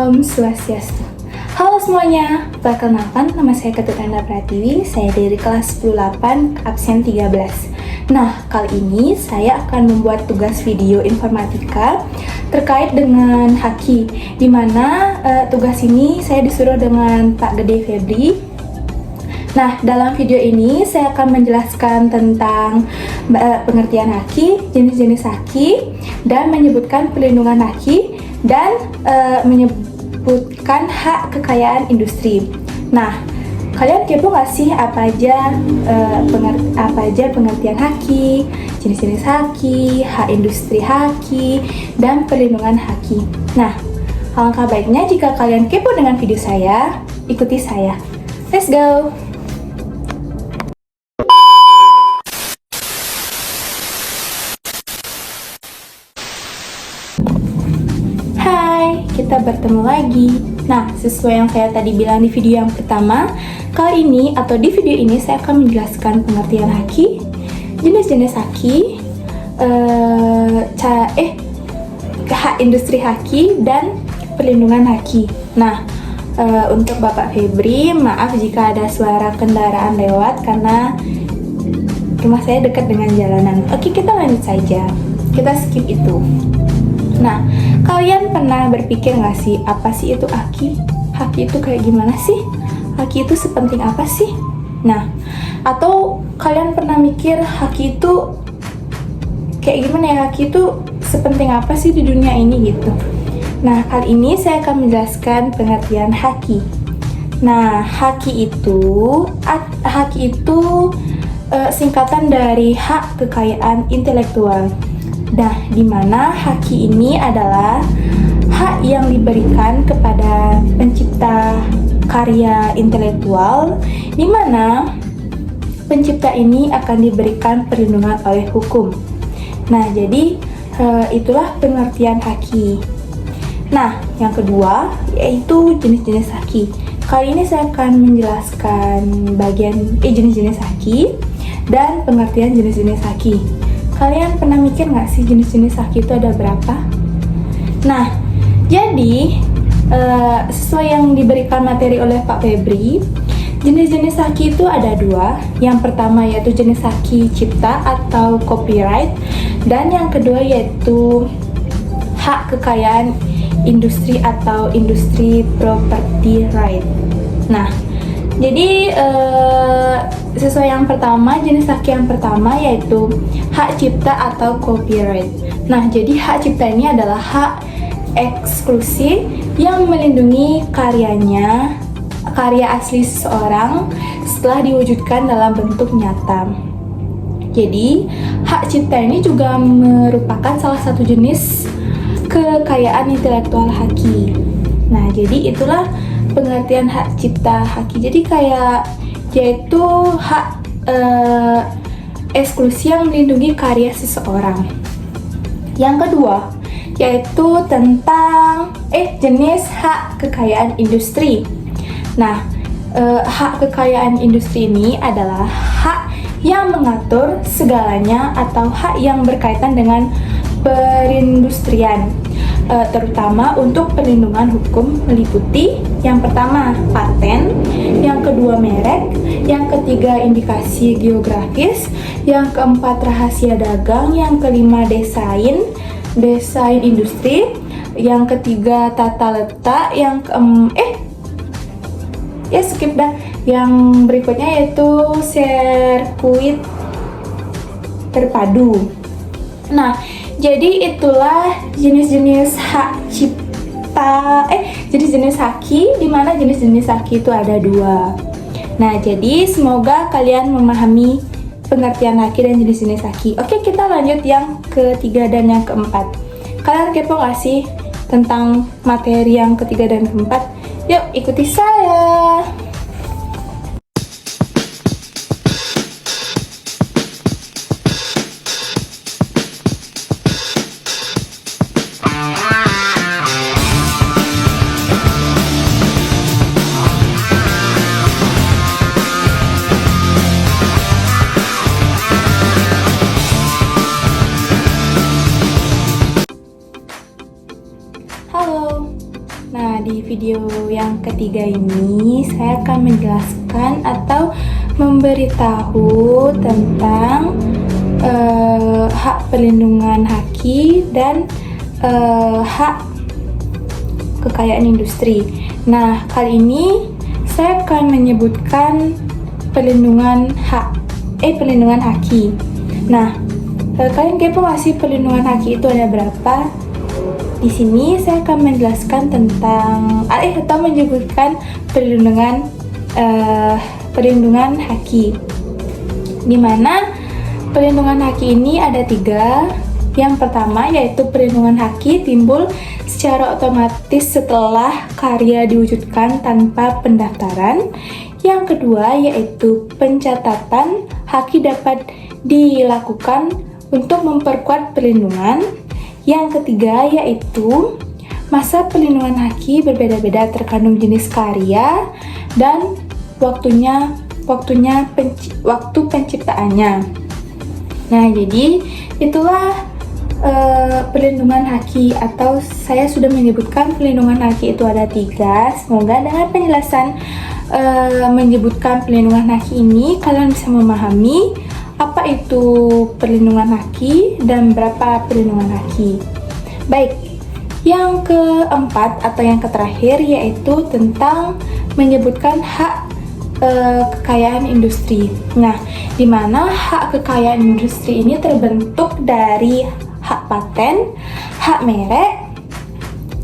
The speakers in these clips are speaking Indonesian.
Om Swastiastu. Halo semuanya, perkenalkan nama saya Ketut Enda Pratiwi, saya dari kelas 10-8, absen 13. Nah, kali ini saya akan membuat tugas video informatika terkait dengan haki, di mana tugas ini saya disuruh dengan Pak Gede Febri. Nah, dalam video ini saya akan menjelaskan tentang pengertian haki, jenis-jenis haki, dan menyebutkan perlindungan haki, dan menyebutkan hak kekayaan industri. Nah, kalian kepo nggak sih apa aja pengertian haki, jenis-jenis haki, hak industri haki, dan perlindungan haki? Nah, alangkah baiknya jika kalian kepo dengan video saya, ikuti saya. Let's go! Kita bertemu lagi. Nah, sesuai yang saya tadi bilang di video yang pertama, kali ini atau di video ini saya akan menjelaskan pengertian haki, jenis-jenis haki, hak industri haki, dan perlindungan haki. Nah, untuk Bapak Febri, maaf jika ada suara kendaraan lewat karena rumah saya dekat dengan jalanan. Oke, kita lanjut saja. Kita skip itu. Nah, kalian pernah berpikir nggak sih, apa sih itu haki? Haki itu kayak gimana sih? Haki itu sepenting apa sih? Nah, atau kalian pernah mikir haki itu kayak gimana ya? Haki itu sepenting apa sih di dunia ini gitu? Nah, kali ini saya akan menjelaskan pengertian haki. Nah, haki itu singkatan dari hak kekayaan intelektual. Nah, di mana haki ini adalah hak yang diberikan kepada pencipta karya intelektual, di mana pencipta ini akan diberikan perlindungan oleh hukum. Nah, jadi itulah pengertian haki. Nah, yang kedua yaitu jenis-jenis haki. Kali ini saya akan menjelaskan bagian jenis-jenis haki dan pengertian jenis-jenis haki. Kalian pernah mikir nggak sih jenis-jenis haki itu ada berapa? Nah, jadi sesuai yang diberikan materi oleh Pak Febri, jenis-jenis haki itu ada dua. Yang pertama yaitu jenis haki cipta atau copyright, dan yang kedua yaitu hak kekayaan industri atau industri property right. Nah, jadi sesuai yang pertama, jenis haki yang pertama yaitu hak cipta atau copyright. Nah, jadi hak cipta ini adalah hak eksklusif yang melindungi karya asli seseorang setelah diwujudkan dalam bentuk nyata. Jadi, hak cipta ini juga merupakan salah satu jenis kekayaan intelektual haki. Nah, jadi itulah pengertian hak cipta haki. Jadi yaitu hak eksklusif yang melindungi karya seseorang. Yang kedua yaitu tentang jenis hak kekayaan industri. Nah, hak kekayaan industri ini adalah hak yang mengatur segalanya atau hak yang berkaitan dengan perindustrian, terutama untuk perlindungan hukum meliputi yang pertama paten, yang kedua merek, yang ketiga indikasi geografis, yang keempat rahasia dagang, yang kelima desain industri, yang ketiga tata letak, yang berikutnya yaitu sirkuit terpadu. Nah, jadi itulah jenis-jenis hak cipta, jenis-jenis haki, di mana jenis-jenis haki itu ada dua. Nah, jadi semoga kalian memahami pengertian haki dan jenis-jenis haki. Oke, kita lanjut yang ketiga dan yang keempat. Kalian kepo gak sih tentang materi yang ketiga dan keempat? Yuk, ikuti saya! video yang ketiga ini saya akan menjelaskan atau memberitahu tentang hak perlindungan haki dan hak kekayaan industri. Nah, kali ini saya akan menyebutkan perlindungan haki. Nah, kalian kepo nggak sih perlindungan haki itu ada berapa? Di sini saya akan menjelaskan tentang atau menyebutkan perlindungan haki. Di mana perlindungan haki ini ada 3. Yang pertama yaitu perlindungan haki timbul secara otomatis setelah karya diwujudkan tanpa pendaftaran. Yang kedua yaitu pencatatan haki dapat dilakukan untuk memperkuat perlindungan. Yang ketiga yaitu masa perlindungan haki berbeda-beda terkandung jenis karya dan waktu penciptaannya. Nah, jadi itulah perlindungan haki, atau saya sudah menyebutkan perlindungan haki itu ada 3. Semoga dengan penjelasan menyebutkan perlindungan haki ini kalian bisa memahami apa itu perlindungan haki dan berapa perlindungan haki. Baik, yang keempat atau yang terakhir yaitu tentang menyebutkan hak kekayaan industri. Nah, di mana hak kekayaan industri ini terbentuk dari hak paten, hak merek,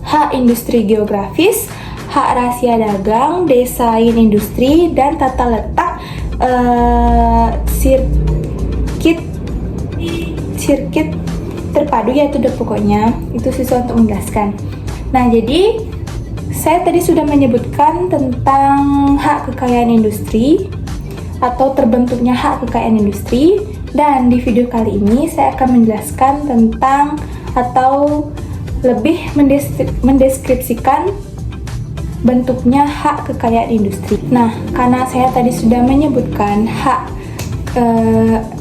hak industri geografis, hak rahasia dagang, desain industri, dan tata letak sirkuit terpadu, yaitu pokoknya itu susah untuk menjelaskan. Nah, jadi saya tadi sudah menyebutkan tentang hak kekayaan industri atau terbentuknya hak kekayaan industri, dan di video kali ini saya akan menjelaskan tentang atau lebih mendeskripsikan bentuknya hak kekayaan industri. Nah, karena saya tadi sudah menyebutkan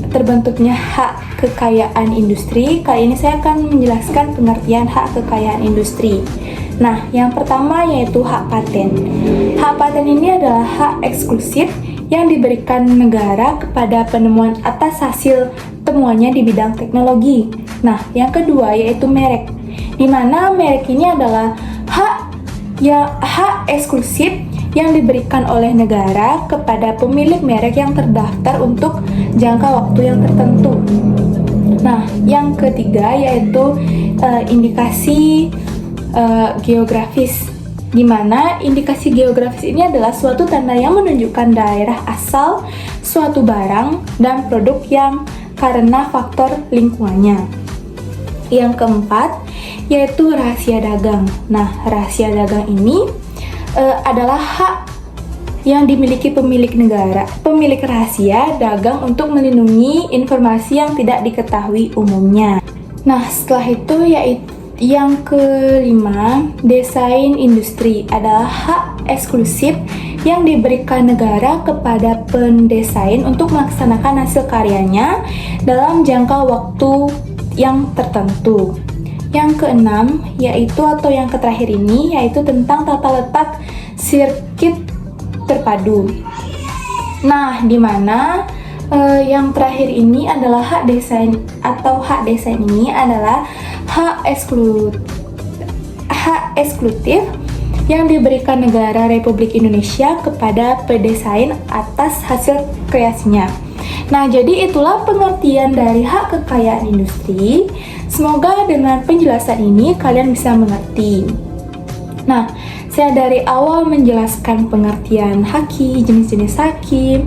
terbentuknya hak kekayaan industri, kali ini saya akan menjelaskan pengertian hak kekayaan industri. Nah, yang pertama yaitu hak paten. Hak paten ini adalah hak eksklusif yang diberikan negara kepada penemuan atas hasil temuannya di bidang teknologi. Nah, yang kedua yaitu merek, di mana merek ini adalah hak eksklusif yang diberikan oleh negara kepada pemilik merek yang terdaftar untuk jangka waktu yang tertentu. Nah, yang ketiga yaitu indikasi geografis, di mana indikasi geografis ini adalah suatu tanda yang menunjukkan daerah asal suatu barang dan produk yang karena faktor lingkungannya. Yang keempat yaitu rahasia dagang. Nah, rahasia dagang ini adalah hak yang dimiliki pemilik rahasia dagang untuk melindungi informasi yang tidak diketahui umumnya. Nah, setelah itu yaitu yang kelima, desain industri adalah hak eksklusif yang diberikan negara kepada pendesain untuk melaksanakan hasil karyanya dalam jangka waktu yang tertentu. Yang keenam yaitu atau yang terakhir ini yaitu tentang tata letak sirkuit terpadu. Nah, di mana yang terakhir ini adalah hak desain, atau hak desain ini adalah hak eksklusif yang diberikan negara Republik Indonesia kepada pendesain atas hasil kreasinya. Nah, jadi itulah pengertian dari hak kekayaan industri. Semoga dengan penjelasan ini kalian bisa mengerti. Nah, saya dari awal menjelaskan pengertian haki, jenis-jenis haki,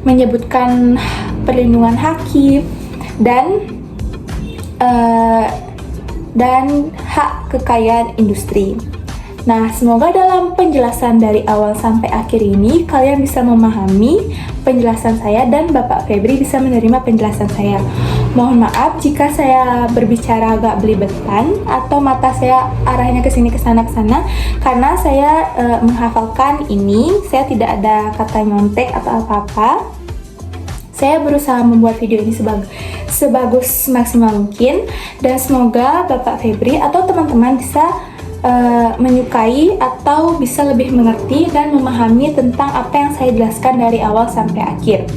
menyebutkan perlindungan haki dan hak kekayaan industri. Nah, semoga dalam penjelasan dari awal sampai akhir ini kalian bisa memahami penjelasan saya dan Bapak Febri bisa menerima penjelasan saya. Mohon maaf jika saya berbicara agak belibetan atau mata saya arahnya ke sini ke sana karena saya menghafalkan ini, saya tidak ada kata nyontek atau apa-apa. Saya berusaha membuat video ini sebagus maksimal mungkin, dan semoga Bapak Febri atau teman-teman bisa menyukai atau bisa lebih mengerti dan memahami tentang apa yang saya jelaskan dari awal sampai akhir.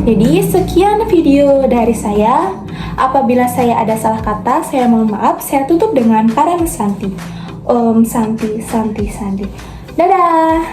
Jadi sekian video dari saya. Apabila saya ada salah kata, saya mohon maaf. Saya tutup dengan Para Santi. Om Santi Santi Santi. Dadah.